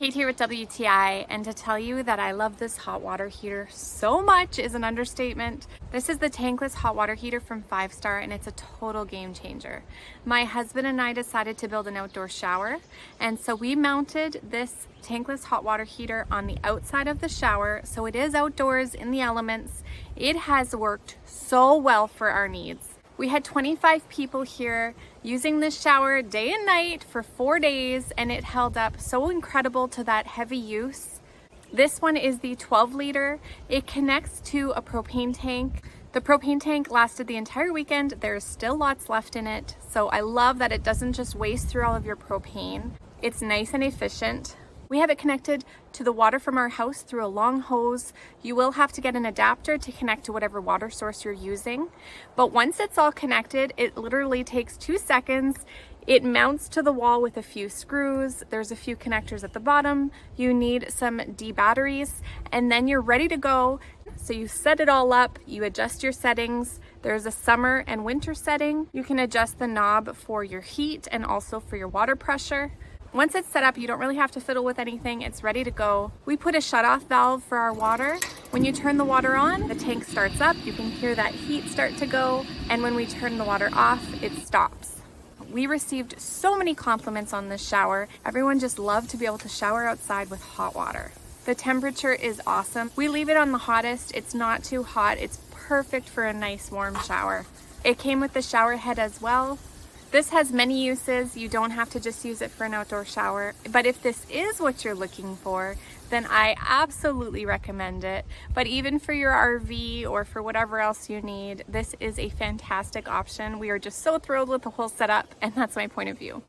Kate here with WTI, and to tell you that I love this hot water heater so much is an understatement. This is the tankless hot water heater from 5-Star, and it's a total game changer. My husband and I decided to build an outdoor shower, and so we mounted this tankless hot water heater on the outside of the shower, so it is outdoors in the elements. It has worked so well for our needs. We had 25 people here using this shower day and night for 4 days, and it held up so incredible to that heavy use. This one is the 12 liter. It connects to a propane tank. The propane tank lasted the entire weekend. There's still lots left in it. So I love that it doesn't just waste through all of your propane. It's nice and efficient. We have it connected to the water from our house through a long hose. You will have to get an adapter to connect to whatever water source you're using. But once it's all connected, it literally takes 2 seconds. It mounts to the wall with a few screws. There's a few connectors at the bottom. You need some D batteries, and then you're ready to go. So you set it all up, you adjust your settings. There's a summer and winter setting. You can adjust the knob for your heat and also for your water pressure. Once it's set up, you don't really have to fiddle with anything. It's ready to go. We put a shutoff valve for our water. When you turn the water on, the tank starts up. You can hear that heat start to go. And when we turn the water off, it stops. We received so many compliments on this shower. Everyone just loved to be able to shower outside with hot water. The temperature is awesome. We leave it on the hottest. It's not too hot. It's perfect for a nice warm shower. It came with the shower head as well. This has many uses. You don't have to just use it for an outdoor shower. But if this is what you're looking for, then I absolutely recommend it. But even for your RV or for whatever else you need, this is a fantastic option. We are just so thrilled with the whole setup, and that's my point of view.